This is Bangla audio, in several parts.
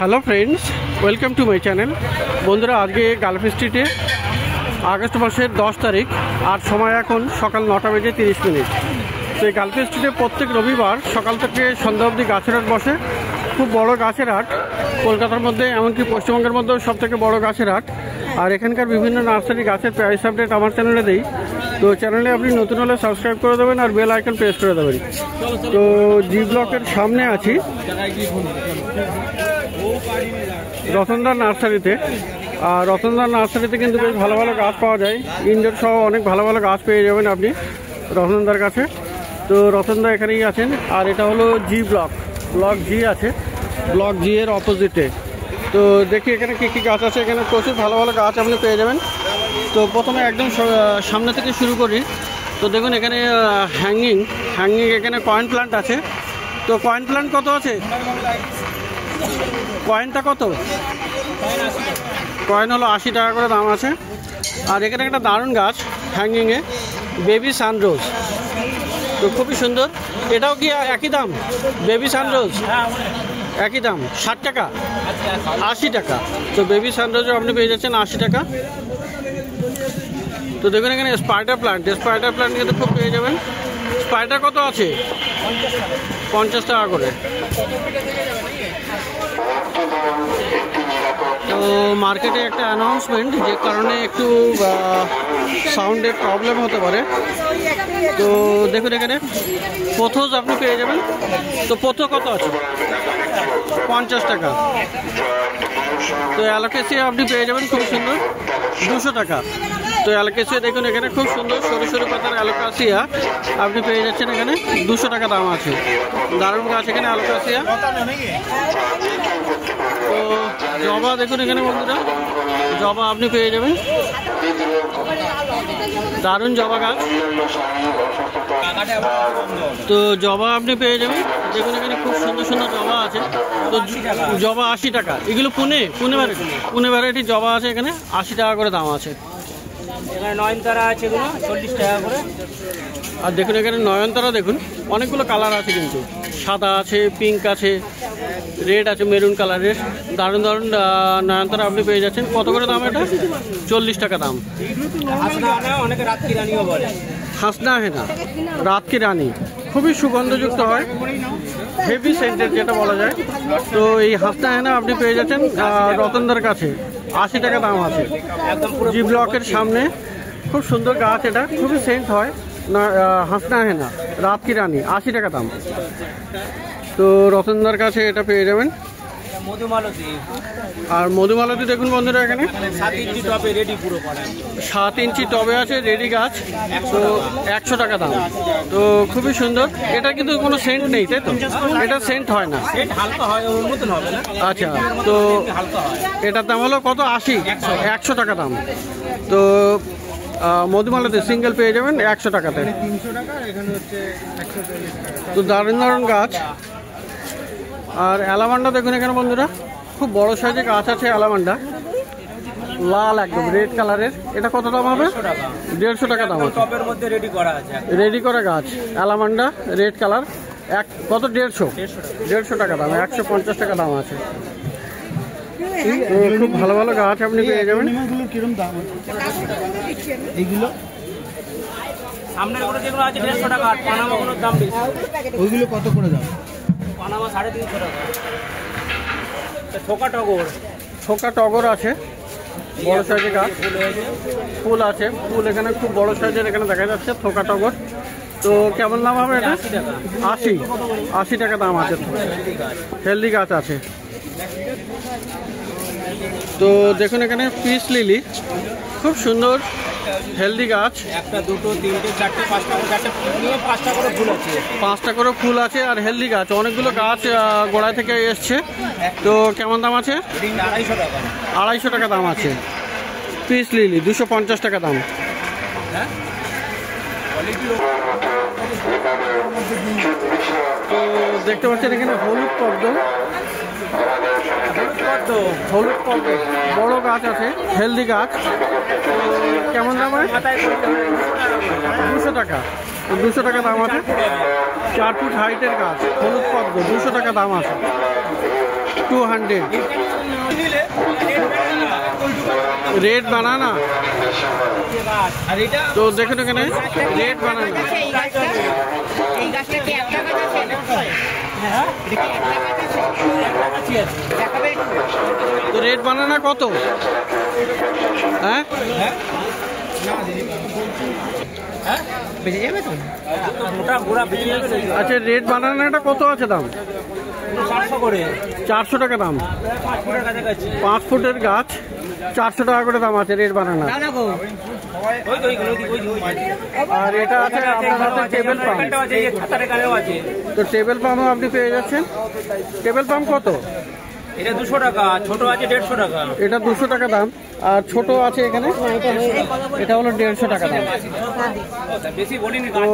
Hello friends, welcome to my channel. বন্ধুরা, আজকে গালফ স্ট্রিটে আগস্ট মাসের 10 তারিখ আর সময় এখন সকাল 9টা বেজে 30 মিনিট। তো এই গালফ স্ট্রিটে প্রত্যেক রবিবার সকাল থেকে সন্ধ্যা অবধি গাছের হাট বসে। খুব বড় গাছের হাট, কলকাতার মধ্যে এমনকি পশ্চিমবঙ্গের মধ্যেও সবথেকে বড় গাছের হাট। আর এখানকার বিভিন্ন নার্সারি গাছের প্রাইস আপডেট আমার চ্যানেলে দিই। তো চ্যানেলে আপনি নতুন হলে সাবস্ক্রাইব করে দেবেন আর বেল আইকন প্রেস করে দেবেন। তো জি ব্লকের সামনে আছি রতনদার নার্সারিতে। আর রতনদার নার্সারিতে কিন্তু বেশ ভালো ভালো গাছ পাওয়া যায়, ইনডোর সহ অনেক ভালো ভালো গাছ পেয়ে যাবেন আপনি রতনদার কাছে। তো রতনদা এখানেই আছেন। আর এটা হলো জি ব্লক, ব্লক জি আছে, ব্লক জি এর অপোজিটে। তো দেখি এখানে কী কী গাছ আছে। এখানে প্রচুর ভালো ভালো গাছ আপনি পেয়ে যাবেন। তো প্রথমে একদম সামনে থেকে শুরু করি। তো দেখুন এখানে হ্যাঙ্গিং এখানে কয়েন প্লান্ট আছে। তো কয়েন প্লান্ট কত আছে? কয়েনটা কত? কয়েন হলো 80 টাকা করে দাম আছে। আর এখানে একটা দারুণ গাছ হ্যাঙ্গিংয়ে, বেবি সানরোজ। তো খুবই সুন্দর। এটাও কি একই দাম? বেবি সানরোজ একই দাম, 60 টাকা 80 টাকা। তো বেবি সানরোজও আপনি পেয়ে যাচ্ছেন 80 টাকা। তো দেখুন এখানে স্পাইডার প্লান্ট কিন্তু খুব পেয়ে যাবেন। স্পাইডার কত আছে? 50 টাকা করে। তো মার্কেটে একটা অ্যানাউন্সমেন্ট, যে কারণে একটু সাউন্ডের প্রবলেম হতে পারে। তো দেখুন এখানে পোথোস আপনি পেয়ে যাবেন। তো পোথো কত আছে? 50 টাকা। তো অ্যালোকেসিয়া আপনি পেয়ে যাবেন খুব সুন্দর, 200 টাকা। তো অ্যালোকেসিয়া দেখুন এখানে খুব সুন্দর সরু সরু পাতার অ্যালোকাসিয়া আপনি পেয়ে যাচ্ছেন এখানে 200 টাকা দাম আছে। দারুণ গাছ এখানে অ্যালোকাসিয়া। তো জবা দেখুন এখানে বন্ধুরা, জবা আপনি পেয়ে যাবেন, দারুণ জবা গাছ। তো জবা আপনি পেয়ে যাবেন, দেখুন এখানে খুব সুন্দর সুন্দর জবা আছে। তো জবা 80 টাকা। এগুলো পুনে ভ্যারাইটি জবা আছে, এখানে 80 টাকা করে দাম আছে। এখানে নয়নতারা আছে, এগুলো 40 টাকা করে। আর দেখুন এখানে নয়নতারা দেখুন অনেকগুলো কালার আছে, কিন্তু সাদা আছে, পিঙ্ক আছে, রেড আছে, মেরুন কালারের। দারুণ দারুণ নয়নতারা আপনি পেয়ে যাচ্ছেন। কত করে দাম এটা? 40 টাকা দাম। অনেকে রাত কি রানীও বলে। হাসনা হেনা, রাত কি রানী, খুবই সুগন্ধযুক্ত হয়, হেভি সেন্টেড যেটা বলা যায়। তো এই হাসনা হেনা আপনি পেয়ে যাচ্ছেন রতনদার কাছে, 80 টাকা দাম আছে। জি ব্লকের সামনে খুব সুন্দর গাছ, এটা খুবই সেন্ট হয় না। হাসনা হেনা, রাত কি রানী, 80 টাকা দাম। তো রতনদার কাছে এটা পেয়ে যাবেন। আর মধুমালতী দেখুন বন্ধুরা, এখানে 7 ইঞ্চি টবে রেডি, পুরো 7 ইঞ্চি টবে আছে, রেডি গাছ। তো 100 টাকা দাম। তো খুবই সুন্দর। এটা কিন্তু কোনো সেন্ট নেই, তাই তো? এটা সেন্ট হয় না, হালকা হয়, ওর মতন হবে না। আচ্ছা। তো এটার দাম হলো কত? 100 টাকা দাম। তো মধুমালতী সিঙ্গেল পেয়ে যাবেন 100 টাকাতে। 300 টাকা, এখানে হচ্ছে 140 টাকা। তো দারুণ দারুণ গাছ। আর অ্যালামান্ডা দেখুন এখানে বন্ধুরা, খুব বড় সাইজের গাছ আছে অ্যালামান্ডা, লাল একদম রেড কালারের। এটা কত দাম হবে? 150 টাকা দাম আছে। টবের মধ্যে রেডি করা আছে, রেডি করা গাছ অ্যালামান্ডা রেড কালার। কত? 150 টাকা দাম, 150 টাকা দাম আছে। খুব ভালো ভালো গাছ আপনি পেয়ে যাবেন। কিরকম দাম এইগুলো? সামনের গুলো যেগুলো আছে 150 টাকা, আর পানামা গুলোর দাম বেশি। ওইগুলো কত করে দাম? পানামা 350 টাকা। ছোকা টগর আছে, বড় সাইজের গাছ। ফুল আছে, ফুল এখানে খুব বড় সাইজের এখানে দেখা যাচ্ছে, থোকা টগর। তো কেমন দাম হবে এটা? 80 টাকা দাম আছে। হেলদি গাছ আছে। তো দেখুন এখানে পিস লিলি, খুব সুন্দর হেলদি গাছ। 1, 2, 3, 4, 5টা করে ফুল আছে। 5টা করে ফুল আছে আর হেলদি গাছ। অনেকগুলো গাছ গোড়ায় থেকে এসছে। তো কেমন দাম আছে? 250 টাকা দাম আছে। পিস লিলি 250 টাকা দাম। তো দেখতে পাচ্ছেন এখানে হলুদ পদ্ম বড় গাছ আছে, হেলদি গাছ। কেমন দাম হয়? 200 টাকা। 200 টাকা দাম আছে। 4 ফুট হাইটের গাছ, হলুদ পদ্ম, 200 টাকা দাম আছে। 200 রেড বানানা। তো দেখুন এখানে রেড বানানা। তো রেড বানানা কত? হ্যাঁ আচ্ছা, রেড বানানাটা কত আছে দাম? 400 টাকা দাম। 5 ফুটের গাছ, 400 টাকা করে দাম আছে রেড বানানা। আর এটা আছে আপনার হাতে টেবিল পাম্প। তো টেবিল পাম্পও আপনি পেয়ে যাচ্ছেন। টেবিল পাম্প কত? এটা 200 টাকা, ছোট আছে 150 টাকা। এটা 200 টাকা দাম, আর ছোট আছে এখানে, এটা হলো 150 টাকা দাম।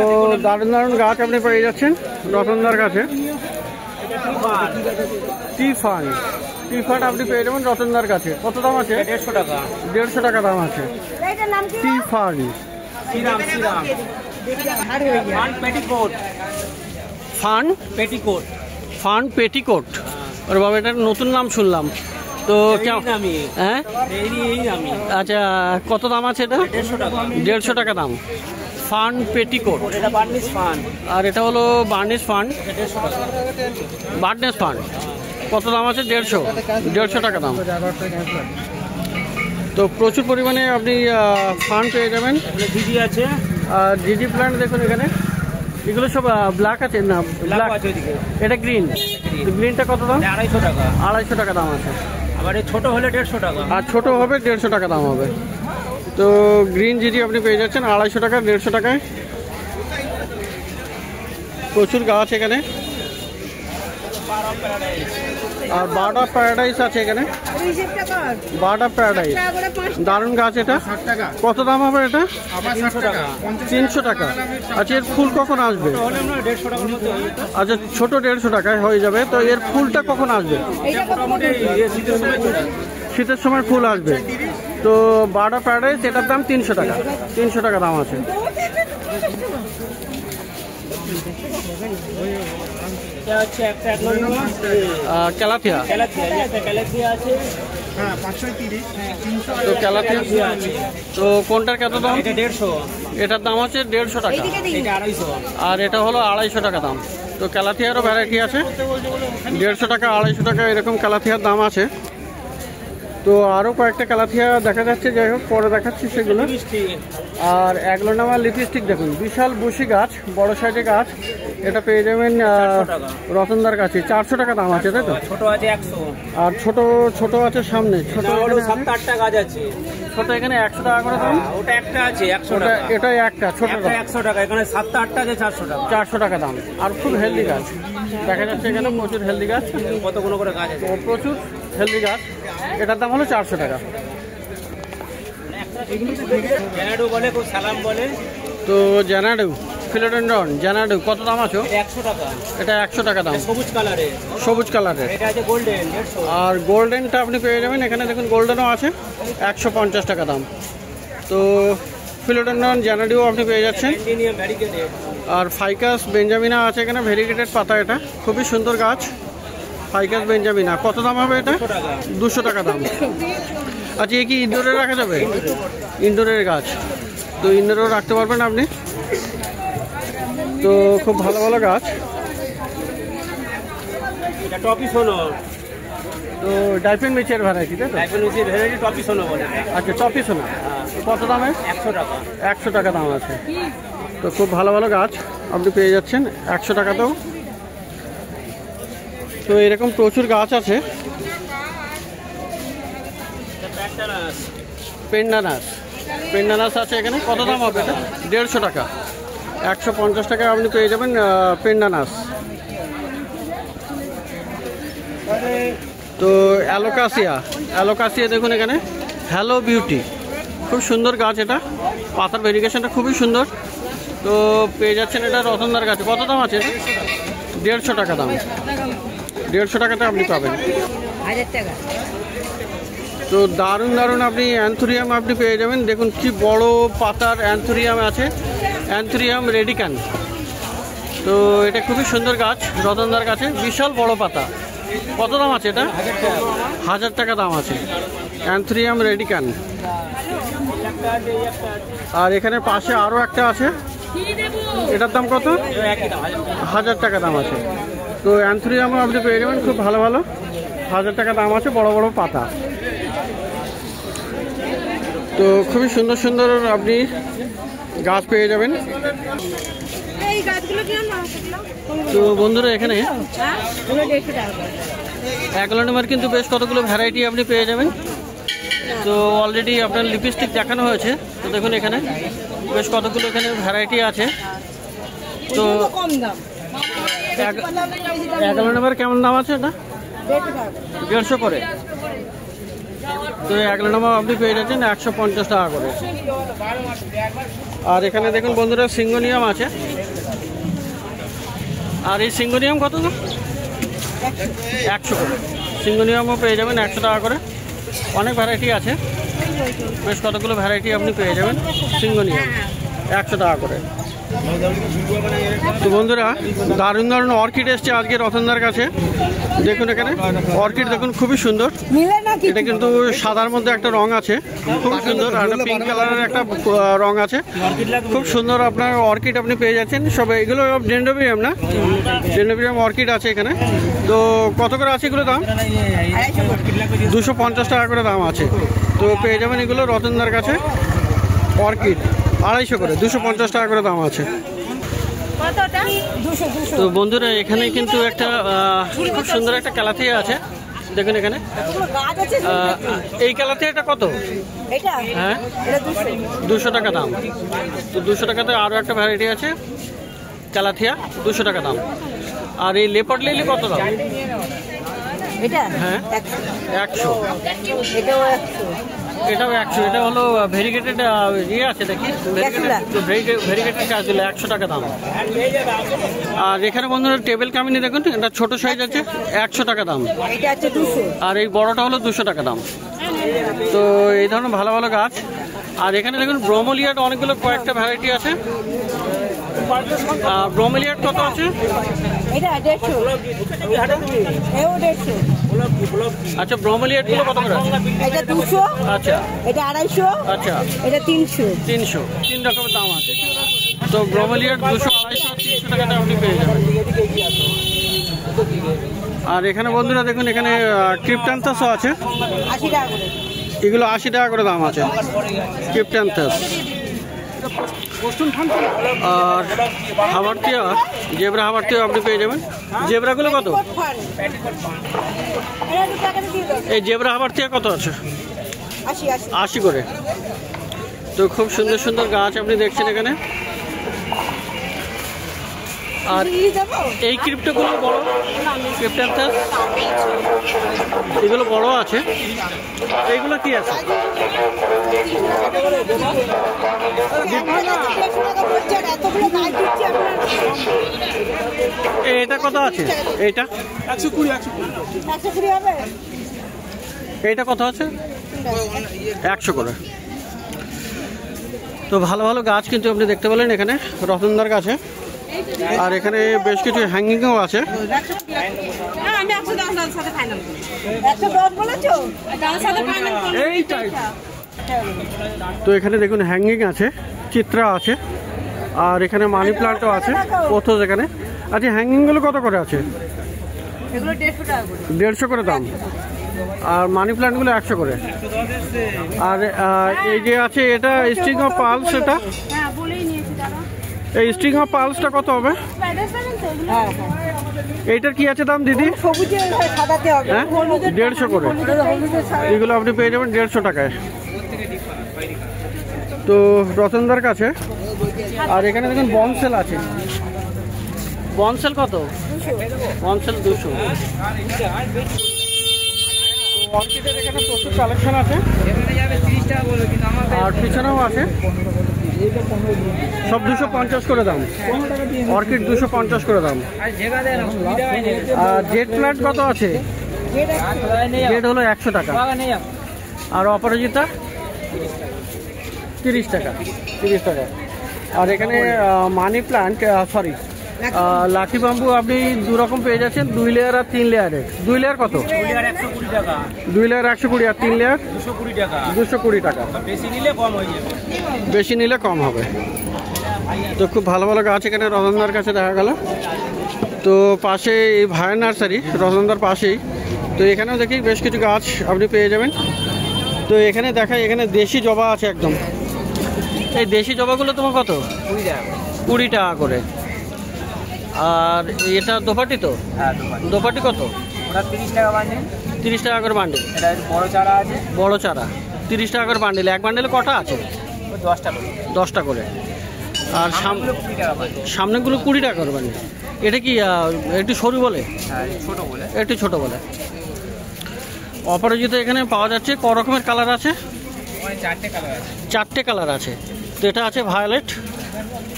তো দারুণ দারুণ গাছ আপনি পেয়ে যাচ্ছেন রতনদার কাছে। টিফান আপনি পেয়ে যাবেন রতনদার কাছে। কত দাম আছে? 150 টাকা। 150 টাকা দাম আছে টিফান। Fun petticoat. আর বাবা, এটা নতুন নাম শুনলাম তো। হ্যাঁ আচ্ছা, কত দাম আছে এটা? 150 টাকা দাম ফান পেটিকোট। আর এটা হলো বার্নিশ ফান। বার্নিশ ফান কত দাম আছে? 150 টাকা দাম। তো প্রচুর পরিমাণে আপনি ফান পেয়ে যাবেন। জিজি আছে, আর জিজি প্ল্যান্ট দেখুন এখানে, এগুলো সব ব্ল্যাক আছে না? ব্ল্যাক, এটা গ্রিন। গ্রিনটা কত দাম? 250 টাকা। 250 টাকা দাম আছে। আবার ছোট হলে 150 টাকা। আর ছোট হবে 150 টাকা দাম হবে। তো গ্রিন জিজি আপনি পেয়ে যাচ্ছেন 250 টাকা, 150 টাকায়। প্রচুর গাছ এখানে। আর বার্ড অফ প্যারাডাইস আছে এখানে। বার্ড অফ প্যারাডাইস দারুণ গাছ। এটা কত দাম হবে? এটা 300 টাকা। আচ্ছা, এর ফুল কখন আসবে? আচ্ছা, ছোট 150 টাকায় হয়ে যাবে। তো এর ফুলটা কখন আসবে? শীতের সময় ফুল আসবে। তো বার্ড অফ প্যারাডাইস এটার দাম 300 টাকা। 300 টাকা দাম আছে। ক্যালাথিয়া। তো ক্যালাথিয়া, তো কোনটার কত দাম? 150। এটার দাম আছে 150 টাকা। আর এটা হলো 250 টাকা দাম। তো ক্যালাথিয়ারও ভ্যারাইটি আছে, 150 টাকা, 250 টাকা এরকম ক্যালাথিয়ার দাম আছে। তো আরও কয়েকটা ক্যালাথিয়া দেখা যাচ্ছে, যাই হোক পরে দেখাচ্ছি সেগুলো। আর অ্যাগ্লোনামা লিপস্টিক দেখুন, বিশাল বুশি গাছ, বড় সাইজের গাছ। এটা পেয়ে যাবেন রতনদার কাছে। 400 টাকা দাম আছে, তাই তো? ছোট আছে 100। আর ছোট আছে সামনে। ছোট 7-8টা গাছ আছে। ছোট এখানে 100 টাকা করে দাম। ওটা একটা আছে 100 টাকা। এটাই একটা ছোট 100 টাকা। এখানে 7-8টা আছে 400 টাকা। 400 টাকা দাম। আর খুব হেলদি গাছ দেখা যাচ্ছে এখানে, প্রচুর হেলদি গাছ। কতগুলো করে গাছ আছে? প্রচুর হেলদি গাছ। এটার দাম হলো 400 টাকা। জেনাডু বলে, খুব সালাম বলে। তো জেনাডু, ফিলোডেন্ড্রন জেনাডু কত দাম আছে? 100 টাকা। এটা 100 টাকা দাম, সবুজ কালারের। সবুজ কালারের। এটা আছে গোল্ডেন 150। আর গোল্ডেনটা আপনি পেয়ে যাবেন এখানে, দেখুন গোল্ডেনও আছে 150 টাকা দাম। তো ফিলোডেন্ড্রন জেনাডুও আপনি পেয়ে যাচ্ছেন। আর ফাইকাস বেঞ্জামিনা আছে এখানে, ভেরিগেটেড পাতা। এটা খুবই সুন্দর গাছ, ফাইকাস বেঞ্জামিনা। কত দাম হবে এটা? 200 টাকা দাম। আচ্ছা, এ কি ইনডোরে রাখা যাবে? ইনডোরের গাছ, তো ইনডোরেও রাখতে পারবেন আপনি। তো খুব ভালো ভালো গাছ। এটা টপি সোনো। তো ডাইফেন মিচের ভ্যারাইটি, তাই তো? ডাইফেন মিচের ভ্যারাইটি টপি সোনো বলে। আচ্ছা, টপি সোনো কত দামে? 100 টাকা। 100 টাকা দাম আছে। তো খুব ভালো ভালো গাছ আপনি পেয়ে যাচ্ছেন 100 টাকাতেও। তো এরকম প্রচুর গাছ আছে। পেন্ডানাস আছে এখানে। কত দাম হবে এটা? 150 টাকা। 150 টাকায় আপনি পেয়ে যাবেন পেন্ডানাস। তো অ্যালোকাসিয়া দেখুন এখানে, হ্যালো বিউটি, খুব সুন্দর গাছ। এটা পাতার ভেরিগেশনটা খুবই সুন্দর। তো পেয়ে যাচ্ছেন এটা রতনদার কাছে। কত দাম আছে? 150 টাকা দাম। 150 টাকাতে আপনি পাবেন। তো দারুণ দারুণ আপনি অ্যান্থুরিয়াম আপনি পেয়ে যাবেন। দেখুন কি বড় পাতার অ্যান্থুরিয়াম আছে, অ্যান্থুরিয়াম রেডিকান। তো এটা খুবই সুন্দর গাছ রতনদার কাছে, বিশাল বড় পাতা। কত দাম আছে এটা? 1000 টাকা দাম আছে। অ্যান্থ্রিয়াম রেডিকান। আর এখানে পাশে আরও একটা আছে, এটার দাম কত? 1000 টাকা দাম আছে। তো অ্যান্থ্রিয়ামও আপনি পেয়ে যাবেন খুব ভালো ভালো, 1000 টাকা দাম আছে, বড় বড় পাতা। তো খুবই সুন্দর সুন্দর আপনি গাছ পেয়ে যাবেন। তো বন্ধুরা এখানে অ্যাগ্লোনিমার কিন্তু বেশ কতগুলো ভ্যারাইটি আপনি পেয়ে যাবেন। তো অলরেডি আপনার লিপস্টিক দেখানো হয়েছে। তো দেখুন এখানে বেশ কতগুলো এখানে ভ্যারাইটি আছে। তো অ্যাগ্লোনিমার কেমন দাম আছে এটা? 150 করে। তো অ্যাগ্লোনিমা আপনি পেয়ে যাচ্ছেন 150 টাকা করে। আর এখানে দেখুন বন্ধুরা সিঙ্গোনিয়াম আছে। আর এই সিঙ্গোনিয়াম কত? 100 করে। সিঙ্গোনিয়ামও পেয়ে যাবেন 100 টাকা করে। অনেক ভ্যারাইটি আছে, বেশ কতগুলো ভ্যারাইটি আপনি পেয়ে যাবেন। সিঙ্গোনিয়াম 100 টাকা করে। তো বন্ধুরা দারুণ দারুণ অর্কিড এসছে আজকে রতনদার কাছে। দেখুন এখানে অর্কিড দেখুন খুবই সুন্দর। এটা কিন্তু সাদার মধ্যে একটা রং আছে, খুব সুন্দর। আর একটা পিঙ্ক কালারের একটা রং আছে, খুব সুন্দর। আপনার অর্কিড আপনি পেয়ে যাচ্ছেন সব। এগুলো ডেন্ড্রোবিয়াম না? ডেন্ড্রোবিয়াম অর্কিড আছে এখানে। তো কত করে আছে এগুলো দাম? 250 টাকা করে দাম আছে। তো পেয়ে যাবেন এগুলো রতনদার কাছে। অর্কিড 250 করে, 250 টাকা করে দাম আছে। তো বন্ধুরা এখানে কিন্তু একটা খুব সুন্দর একটা কালাথিয়া আছে। দেখুন এখানে এই কালাথিয়াটা কত? হ্যাঁ 200 টাকা দাম। তো 200 টাকাতে আরও একটা ভ্যারাইটি আছে কালাথিয়া, 200 টাকা দাম। আর এই লেপার্ড লিলি কত দাম? হ্যাঁ 100। এটাও 100। এটা হলো ভেরিগেটেড ইয়ে আছে দেখি, ভেরিগেটেড কাজগুলো 100 টাকা দাম। আর এখানে বন্ধুরা টেবিল কামিনি দেখুন, এটা ছোট সাইজ আছে 100 টাকা দাম। আর এই বড়টা হলো 200 টাকা দাম। তো এই ধরনের ভালো ভালো গাছ। আর এখানে দেখুন ব্রোমেলিয়াড অনেকগুলো কয়েকটা ভ্যারাইটি আছে। ব্রোমেলিয়াড কত আছে? আচ্ছা ব্রোমেলিয়াড গুলো কত করে আছে? এটা 200, আচ্ছা এটা 250, আচ্ছা এটা 300। 300, 3 রকমের দাম আছে। তো ব্রোমেলিয়াড 200, 250, 300 টাকাতে আপনি পেয়ে যাবেন। আর এখানে বন্ধুরা দেখুন এখানে ক্রিপ্টান্থাসও আছে, 80 টাকা করে। এগুলো 80 টাকা করে দাম আছে ক্রিপ্টান্থাস। আর হাবারটিয়া, জেব্রা হাবারটিয়া আপনি পেয়ে যাবেন। জেব্রাগুলো কত? এই জেব্রা হাবারটিয়া কত আছে? 80 করে। তো খুব সুন্দর সুন্দর গাছ আপনি দেখছেন এখানে। আর এই ক্রিপ্টোগুলো বড়, ক্রিপ্টান্থাস এগুলো বড় আছে। এইগুলো কি আছে? এটা কত আছে? এইটা 120 হবে। এইটা কত আছে? 100 করে। তো ভালো ভালো গাছ কিন্তু আপনি দেখতে পেলেন এখানে রতনদার কাছে। আর এখানে বেশ কিছু হ্যাঙ্গিংও আছে। তো এখানে দেখুন হ্যাঙ্গিং আছে, চিত্রা আছে। আর এখানে মানি প্লান্টও আছে কোথাও এখানে। আচ্ছা হ্যাঙ্গিংগুলো কত করে আছে? 150 করে দাম। আর মানি প্লান্টগুলো 100 করে। আর এই যে আছে এটা স্ট্রিং অফ পার্লস, এটা এই স্ট্রিং অফ পার্লসটা কত হবে? এইটার কি আছে দাম দিদি? হ্যাঁ 150 করে। এগুলো আপনি পেয়ে যাবেন 150 টাকায়। তো রতনদার কাছে। আর এখানে দেখুন বনসেল আছে। বনসেল কত? বনসেল 200। অর্কিডের এখানে প্রচুর কালেকশন আছে। আর পিছনেও আছে, সব 250 করে দাম। অর্কিড 250 করে দাম। আর জেড প্ল্যান্ট কত আছে? জেড হলো 100 টাকা। আর অপরাজিতা 30 টাকা, 30 টাকা। আর এখানে money plant, sorry lucky bamboo আপনি দু রকম পেয়ে যাচ্ছেন, 2 লেয়ার আর 3 লেয়ারের। 2 লেয়ার কত? 2 লেয়ার 120 টাকা। 2 লেয়ার 120 আর 3 লেয়ার 220 টাকা। 220 টাকা। বেশি নিলে কম হয়ে যাবে। বেশি নিলে কম হবে। তো খুব ভালো ভালো গাছ এখানে রতনদার কাছে দেখা গেল। তো পাশে এই ভাইয়ের নার্সারি রতনদার পাশেই। তো এখানেও দেখি বেশ কিছু গাছ আপনি পেয়ে যাবেন। তো এখানে দেখাই, এখানে দেশি জবা আছে একদম। এই দেশি জবাগুলো তোমার কত? 20 টাকা। 20 টাকা করে। আর এটা দোপাটি তো? হ্যাঁ দোপাটি কত? ওটা 30 টাকা বান্ডিল। 30 টাকা করে বান্ডিল। এটা বড় চারা আছে। বড় চারা 30 টাকা করে বান্ডিল। এক বান্ডিলে কটা আছে? 10 টাকা। 10টা করে। আর সামনেগুলো 20 টাকা বান্ডিল। সামনেগুলো 20 টাকা করে বান্ডিল। এটা কি একটু সরু বলে? হ্যাঁ ছোট বলে। একটু ছোট বলে। অপরাজিত এখানে পাওয়া যাচ্ছে ক রকমের কালার আছে? ওখানে 4টে কালার আছে। 4টে কালার আছে। তো এটা আছে ভায়োলেট,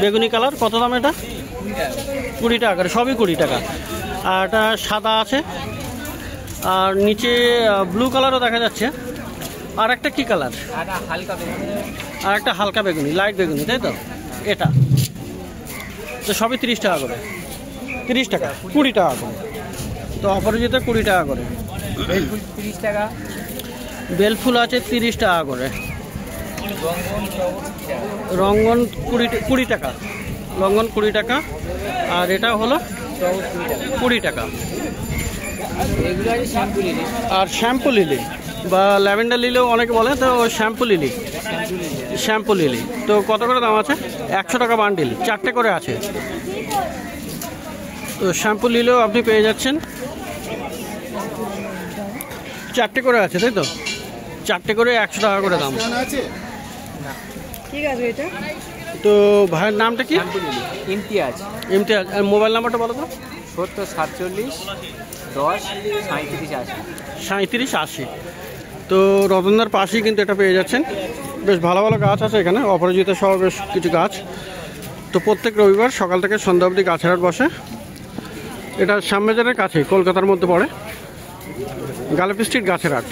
বেগুনি কালার। কত দাম এটা? 20 টাকা করে। সবই 20 টাকা। আর এটা সাদা আছে, আর নিচে ব্লু কালারও দেখা যাচ্ছে। আর একটা কি কালার? আর হালকা বেগুনি। আর একটা হালকা বেগুনি, লাইট বেগুনি, তাই তো? এটা তো সবই 30 টাকা করে। 30 টাকা, 20 টাকা করে। তো অপরাজিত 20 টাকা করে। বেলফুল 30 টাকা। বেলফুল আছে 30 টাকা করে। রঙ্গন রঙ্গন 20 টাকা। রঙ্গন 20 টাকা। আর এটা হলো 20 টাকা। এগুলো আছে শ্যাম্পু লিলি। আর শ্যাম্পু লিলি বা ল্যাভেন্ডার লিলিও অনেকে বলে, তো শ্যাম্পু লিলি। শ্যাম্পু লিলি তো কত করে দাম আছে? 100 টাকা বান্ডিল। 4টে করে আছে। তো শ্যাম্পু লিলিও আপনি পেয়ে যাচ্ছেন। 4টে করে আছে, তাই তো? 4টে করে 100 টাকা করে দাম। ঠিক আছে এটা। তো ভাইয়ের নামটা কি? শ্যাম্পু লিলি ইমতিয়াজ। ইমতিয়াজ। আর মোবাইল নাম্বারটা বলো তো। 70 47 10 37 80। 37 80। তো রতনদার পাশেই কিন্তু এটা পেয়ে যাচ্ছেন। বেশ ভালো ভালো গাছ আছে এখানে, অপরাজিতা সহ বেশ কিছু গাছ। তো প্রত্যেক রবিবার সকাল থেকে সন্ধ্যা অবধি গাছের হাট বসে। এটা শ্যামবাজারের কাছে, কলকাতার মধ্যে পড়ে, গালেপ স্ট্রিট গাছের হাট।